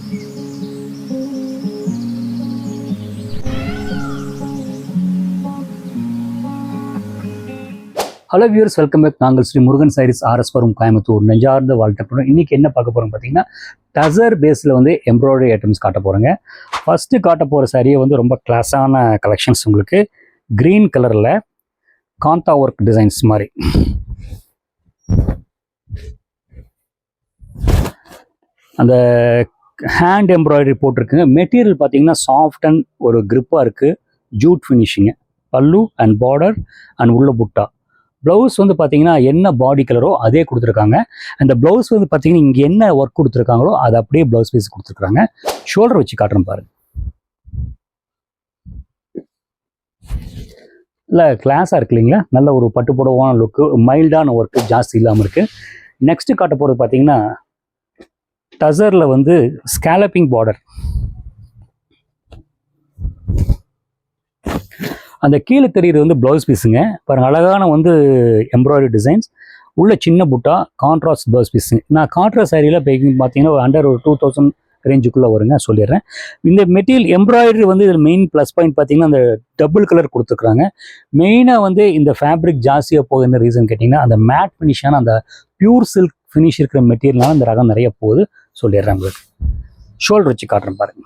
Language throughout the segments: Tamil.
Hello viewers, welcome back. நாங்கள் ஸ்ரீ முருகன் சாரீஸ் ஆர்எஸ்புரம் கோயம்புத்தூர் நெஞ்சார்ந்த வாழ்க்கை. இன்னைக்கு என்ன பார்க்க போகிறோம் பார்த்தீங்கன்னா, டசர் பேஸில் வந்து எம்ப்ராய்டரி ஐட்டம்ஸ் காட்ட போகிறேங்க. ஃபஸ்ட்டு காட்ட போகிற சாரியை வந்து ரொம்ப கிளாஸான கலெக்ஷன்ஸ். உங்களுக்கு க்ரீன் கலரில் காந்தா ஒர்க் டிசைன்ஸ் மாதிரி அந்த ஹேண்ட் எம்ப்ராய்டரி போட்டிருக்குங்க. மெட்டீரியல் பார்த்தீங்கன்னா சாஃப்ட் அண்ட் ஒரு க்ரிப்பாக இருக்குது. ஜூட் ஃபினிஷிங்கு, பல்லு அண்ட் பார்டர் அண்ட் உள்ள புட்டா. ப்ளவுஸ் வந்து பார்த்தீங்கன்னா என்ன பாடி கலரோ அதே கொடுத்துருக்காங்க. அந்த ப்ளவுஸ் வந்து பார்த்தீங்கன்னா இங்கே என்ன ஒர்க் கொடுத்துருக்காங்களோ அதை அப்படியே ப்ளவுஸ் பீஸ் கொடுத்துருக்காங்க. ஷோல்டர் வச்சு காட்டுறேன் பாருங்க. இல்லை கிளாஸாக இருக்கு இல்லைங்களா, நல்ல ஒரு பட்டு புடவான லுக்கு, மைல்டான ஒர்க்கு, ஜாஸ்தி இல்லாமல் இருக்குது. நெக்ஸ்ட்டு காட்ட போகிறது பார்த்தீங்கன்னா டசரில் வந்து ஸ்கேலப்பிங் பார்டர். அந்த கீழே தெரியுறது வந்து ப்ளவுஸ் பீஸுங்க. பாருங்க, அழகான வந்து எம்ப்ராய்டரி டிசைன்ஸ், உள்ள சின்ன புட்டா, கான்ட்ராஸ்ட் ப்ளவுஸ் பீஸுங்க. நான் காட்டுற சாரியில் பார்த்தீங்கன்னா அண்டர் ஒரு 2000 ரேஞ்சுக்குள்ளே வருங்க, சொல்லிடுறேன். இந்த மெட்டீரியல் எம்ப்ராய்டரி வந்து இதில் மெயின் ப்ளஸ் பாயிண்ட் பார்த்தீங்கன்னா அந்த டபுள் கலர் கொடுத்துருக்குறாங்க. மெயினாக வந்து இந்த ஃபேப்ரிக் ஜாஸ்தியாக போகுது ரீசன் கேட்டிங்கன்னா அந்த மேட் ஃபினிஷான அந்த பியூர் சில்க் ஃபினிஷ் இருக்கிற மெட்டீரியல்னால இந்த ரகம் நிறைய போகுது, சொல்லிடுறேன் உங்களுக்கு. ஷோல்டர் வச்சு காட்டுறேன் பாருங்க.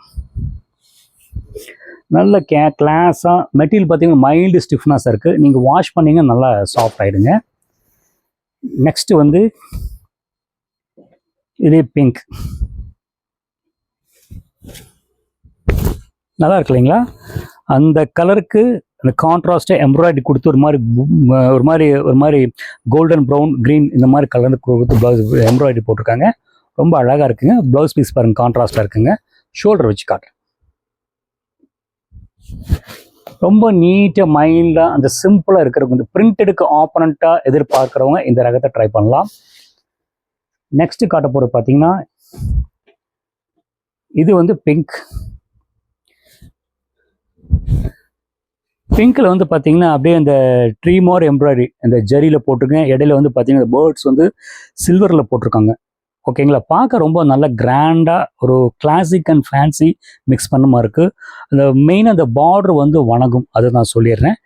நல்ல கிளாஸாக மெட்டீரியல் பார்த்தீங்கன்னா மைல்டு ஸ்டிஃப்னஸாக இருக்குது. நீங்கள் வாஷ் பண்ணிங்கன்னா நல்லா சாஃப்ட் ஆகிடுங்க. நெக்ஸ்ட்டு வந்து இதே பிங்க் நல்லா இருக்கு இல்லைங்களா. அந்த கலருக்கு அந்த கான்ட்ராஸ்டாக எம்ப்ராய்டரி கொடுத்து ஒரு மாதிரி கோல்டன் ப்ரௌன் க்ரீன் இந்த மாதிரி கலர் கொடுத்து ப்ளவுஸ் எம்ப்ராய்டரி போட்டிருக்காங்க. ரொம்ப அழகாக இருக்குங்க. ப்ளவுஸ் பீஸ் பாருங்கள், கான்ட்ராஸ்டாக இருக்குங்க. ஷோல்டர் வச்சு காட்டுறேன். ரொம்ப நீட்டாக மைல்டாக அந்த சிம்பிளாக இருக்கிறவங்க, இந்த பிரிண்டடுக்கு ஆப்பனண்ட்டாக எதிர்பார்க்குறவங்க இந்த ரகத்தை ட்ரை பண்ணலாம். நெக்ஸ்ட்டு காட்ட போகிறது பார்த்தீங்கன்னா இது வந்து பிங்க். பிங்க்கில் வந்து பார்த்தீங்கன்னா அப்படியே இந்த ட்ரீ மோர் எம்ப்ராய்டரி அந்த ஜரியில் போட்டிருக்கேன். இடையில வந்து பார்த்தீங்கன்னா பேர்ட்ஸ் வந்து சில்வரில் போட்டிருக்காங்க. ஓகேங்களா, பார்க்க ரொம்ப நல்ல கிராண்டாக ஒரு கிளாசிக் அண்ட் ஃபேன்சி மிக்ஸ் பண்ண மாதிரி இருக்குது. அந்த மெயின் அந்த பார்டர் வந்து வணங்கும், அதை நான் சொல்லிடுறேன்.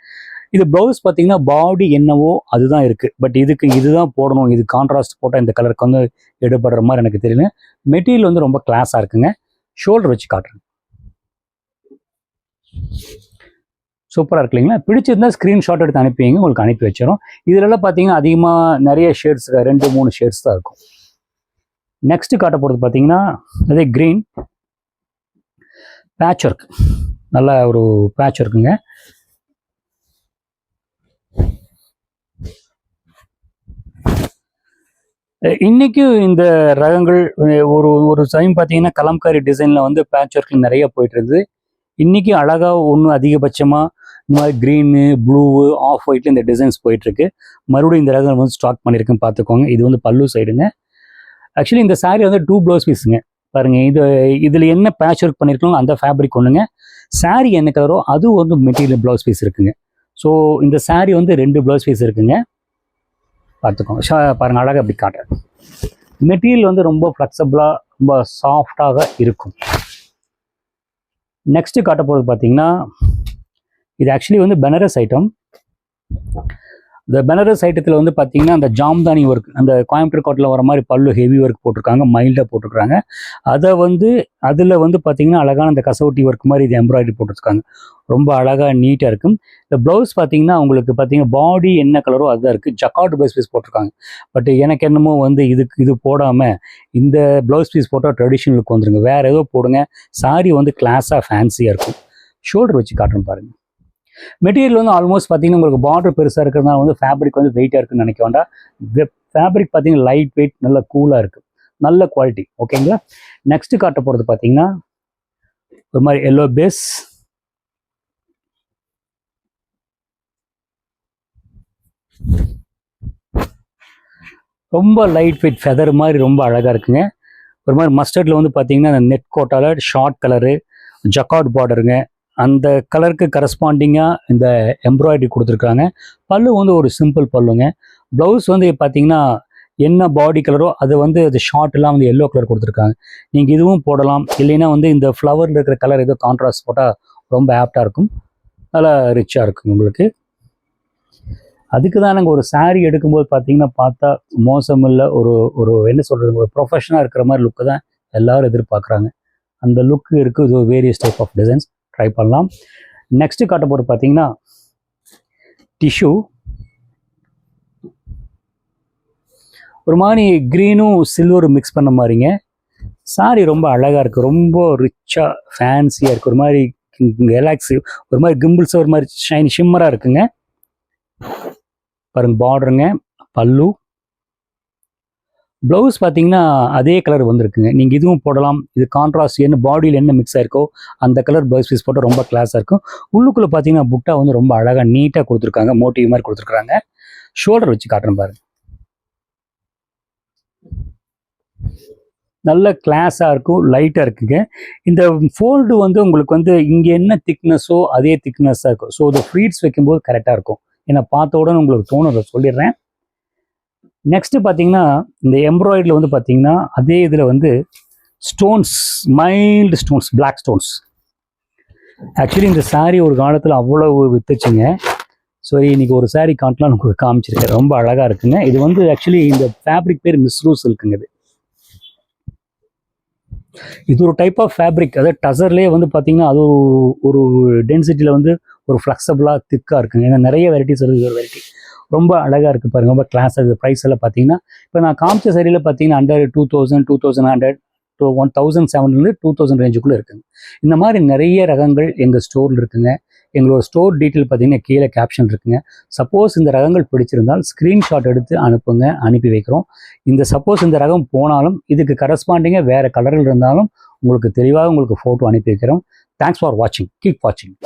இது ப்ளவுஸ் பார்த்தீங்கன்னா பாடி என்னவோ அதுதான் இருக்குது. பட் இதுதான் போடணும், இது கான்ட்ராஸ்ட் போட்டால் இந்த கலருக்கு வந்து எடுபடுற மாதிரி எனக்கு தெரியல. மெட்டீரியல் வந்து ரொம்ப கிளாஸாக இருக்குங்க. ஷோல்டர் வச்சு காட்டுறேன். சூப்பராக இருக்கு இல்லைங்களா. பிடிச்சிருந்தா ஸ்க்ரீன்ஷாட் எடுத்து அனுப்பிங்க, உங்களுக்கு அனுப்பி வச்சிடும். இதிலெல்லாம் பார்த்தீங்கன்னா அதிகமாக நிறைய ஷேட்ஸ் 2-3 ஷேட்ஸ் தான் இருக்கும். நெக்ஸ்ட்டு காட்ட போகிறது பார்த்தீங்கன்னா அதே க்ரீன் பேட்ச் ஒர்க். நல்ல ஒரு பேட்ச் ஒர்க்குங்க. இன்றைக்கும் இந்த ரகங்கள் ஒரு டைம் பார்த்தீங்கன்னா கலம்காரி டிசைனில் வந்து பேட்ச் ஒர்க்கில் நிறைய போயிட்டு இருக்குது. இன்றைக்கும் அழகாக ஒன்று அதிகபட்சமாக இந்த மாதிரி க்ரீனு, ப்ளூவு, ஆஃப் ஒயிட்டில் இந்த டிசைன்ஸ் போயிட்டுருக்கு. மறுபடியும் இந்த ரகம் வந்து ஸ்டாக் பண்ணியிருக்குன்னு பார்த்துக்கோங்க. இது வந்து பல்லு சைடுங்க. ஆக்சுவலி இந்த சாரீ வந்து 2 ப்ளவுஸ் பீஸுங்க. பாருங்கள், இதில் என்ன பேட்ச் ஒர்க் பண்ணியிருக்கோங்க அந்த ஃபேப்ரிக் ஒன்றுங்க. சாரீ என்ன கலரோ அது வந்து மெட்டீரியல் ப்ளவுஸ் பீஸ் இருக்குங்க. ஸோ இந்த சாரீ வந்து 2 ப்ளவுஸ் பீஸ் இருக்குங்க, பார்த்துக்கோங்க. பாருங்கள், அழகாக அப்படி காட்டுறேன். மெட்டீரியல் வந்து ரொம்ப ஃப்ளெக்சிபிளாக ரொம்ப சாஃப்டாக இருக்கும். நெக்ஸ்ட்டு காட்ட போகிறது பார்த்தீங்கன்னா இது ஆக்சுவலி வந்து பனாரஸ் ஐட்டம். இந்த பனாரஸ் ஐட்டத்தில் வந்து பார்த்தீங்கன்னா அந்த ஜாம்தானி ஒர்க், அந்த கோயம்புத்தூர் கோட்டில் வர மாதிரி பல்லு ஹெவி ஒர்க் போட்டிருக்காங்க, மைல்டாக போட்டிருக்காங்க. அதில் வந்து பார்த்தீங்கன்னா அழகான அந்த கசவுட்டி ஒர்க் மாதிரி இது எம்ப்ராய்டரி போட்டிருக்காங்க. ரொம்ப அழகாக நீட்டாக இருக்கும். இந்த ப்ளவுஸ் பார்த்தீங்கன்னா உங்களுக்கு பார்த்தீங்கன்னா பாடி என்ன கலரோ அதுதான் இருக்குது. ஜக்கார்ட் ப்ளவுஸ் பீஸ் போட்டிருக்காங்க. பட் எனக்கு என்னமோ வந்து இது போடாமல் இந்த ப்ளவுஸ் பீஸ் போட்டால் ட்ரெடிஷ்னலுக்கு வந்துருங்க, வேறு ஏதோ போடுங்க. சாரி வந்து கிளாஸாக ஃபேன்சியாக இருக்கும். ஷோல்டர் வச்சு காட்டுறேன் பாருங்கள். மெட்டீரியல் வந்து ஆல்மோஸ்ட் பார்த்தீங்கன்னா உங்களுக்கு பார்டர் பெருசாக இருக்கிறதுனால வந்து ஃபேப்ரிக் வந்து வெயிட்டாக இருக்குன்னு நினைக்க வேண்டாம். ஃபேப்ரிக் பார்த்தீங்கன்னா லைட் வெயிட், நல்ல கூலாக இருக்குது, நல்ல குவாலிட்டி. ஓகேங்களா. நெக்ஸ்ட்டு காட்ட போகிறது பார்த்தீங்கன்னா ஒரு மாதிரி எல்லோ பேஸ், ரொம்ப லைட் வெயிட் ஃபெதர் மாதிரி ரொம்ப அழகாக இருக்குங்க. ஒரு மாதிரி மஸ்டர்டில் வந்து பார்த்தீங்கன்னா அந்த நெட் கோட்டால் ஷார்ட் கலரு, ஜக்கார்ட் பார்டருங்க. அந்த கலருக்கு கரஸ்பாண்டிங்காக இந்த எம்ப்ராய்டரி கொடுத்துருக்காங்க. பல்லு வந்து ஒரு சிம்பிள் பல்லுங்க. ப்ளவுஸ் வந்து பார்த்தீங்கன்னா என்ன பாடி கலரோ அது வந்து அது ஷார்ட்லாம் வந்து எல்லோ கலர் கொடுத்துருக்காங்க. நீங்கள் இதுவும் போடலாம், இல்லைன்னா வந்து இந்த ஃப்ளவரில் இருக்கிற கலர் ஏதோ கான்ட்ராஸ்ட் போட்டால் ரொம்ப ஆப்டாக இருக்கும், நல்லா ரிச்சாக இருக்கும் உங்களுக்கு. அதுக்கு தான் நாங்கள் ஒரு சாரீ எடுக்கும்போது பார்த்தீங்கன்னா பார்த்தா மோசம் இல்லை, ஒரு ஒரு என்ன சொல்கிறது, ஒரு ப்ரொஃபஷனாக இருக்கிற மாதிரி லுக்கு தான் எல்லோரும் எதிர்பார்க்குறாங்க. அந்த லுக்கு இருக்குது. இது various type of designs try பண்ணலாம். நெக்ஸ்ட்டு காட்ட போகிறது பார்த்தீங்கன்னா டிஷ்யூ. ஒரு மாதிரி க்ரீனும் சில்வரும் மிக்ஸ் பண்ண மாதிரிங்க. சாரி ரொம்ப அழகாக இருக்குது, ரொம்ப ரிச்சாக ஃபேன்சியாக இருக்குது, ஒரு மாதிரி கெலாக்ஸி, ஒரு மாதிரி கிம்பிள்ஸ், ஒரு மாதிரி ஷைன் ஷிம்மராக இருக்குங்க. பாருங்க பார்டருங்க, பல்லு, ப்ளவுஸ் பார்த்தீங்கன்னா அதே கலர் வந்திருக்குங்க. நீங்கள் இதுவும் போடலாம். இது கான்ட்ராஸ்ட் என்ன பாடியில் என்ன மிக்ஸ் ஆயிருக்கோ அந்த கலர் ப்ளவுஸ் பீஸ் போட்டால் ரொம்ப கிளாஸாக இருக்கும். உள்ளுக்குள்ளே பார்த்தீங்கன்னா புட்டா வந்து ரொம்ப அழகாக நீட்டாக கொடுத்துருக்காங்க, மோட்டிவ் மாதிரி கொடுத்துருக்காங்க. ஷோல்டர் வச்சு காட்டுறேன் பாருங்க, நல்ல கிளாஸாக இருக்கும், லைட்டாக இருக்குங்க. இந்த ஃபோல்டு வந்து உங்களுக்கு வந்து இங்கே என்ன திக்னஸோ அதே திக்னஸாக இருக்கும். ஸோ இந்த ஃப்ளீட்ஸ் வைக்கும்போது கரெக்டாக இருக்கும். ஏன்னா பார்த்த உடனே உங்களுக்கு தோணுறத சொல்லிடுறேன். நெக்ஸ்ட்டு பார்த்தீங்கன்னா இந்த எம்ப்ராய்டரியில் வந்து பார்த்தீங்கன்னா அதே இதில் வந்து stones, mild stones, black stones. Actually இந்த சாரீ ஒரு காலத்தில் அவ்வளவு வித்துச்சுங்க. ஸோ இன்றைக்கி ஒரு சாரீ காட்டலாம் உங்களுக்கு காமிச்சிருக்கேன், ரொம்ப அழகாக இருக்குங்க. இது வந்து ஆக்சுவலி இந்த ஃபேப்ரிக் பேர் மிஸ்ரூ சில்க்குங்க. இது ஒரு டைப் ஆஃப் ஃபேப்ரிக், அதாவது டசர்லேயே வந்து பார்த்தீங்கன்னா அது ஒரு டென்சிட்டியில் வந்து ஒரு ஃப்ளெக்சபிளாக திக்காக இருக்குங்க. ஏன்னா நிறைய வெரைட்டிஸ் இருக்குது, ஒரு வெரைட்டி ரொம்ப அழகாக இருக்குது பாருங்கள், ரொம்ப கிளாஸாக இருக்குது. ப்ரைஸ் எல்லாம் பார்த்தீங்கன்னா இப்போ நான் காமிச்ச சரியில் பார்த்தீங்கன்னா அண்டர் 2000, 2100 to 1700 2000 ரேஞ்சுக்குள்ளே இருக்குங்க. இந்த மாதிரி நிறைய ரகங்கள் எங்கள் ஸ்டோரில் இருக்குங்க. எங்களோட ஸ்டோர் டீட்டெயில் பார்த்தீங்கன்னா கீழே கேப்ஷன் இருக்குங்க. சப்போஸ் இந்த ரகங்கள் பிடிச்சிருந்தால் ஸ்க்ரீன்ஷாட் எடுத்து அனுப்புங்க, அனுப்பி வைக்கிறோம். சப்போஸ் இந்த ரகம் போனாலும் இதுக்கு கரஸ்பாண்டிங்காக வேறு கலரில் இருந்தாலும் உங்களுக்கு தெளிவாக உங்களுக்கு ஃபோட்டோ அனுப்பி வைக்கிறோம். தேங்க்ஸ் ஃபார் வாட்சிங், கீப் வாட்சிங்.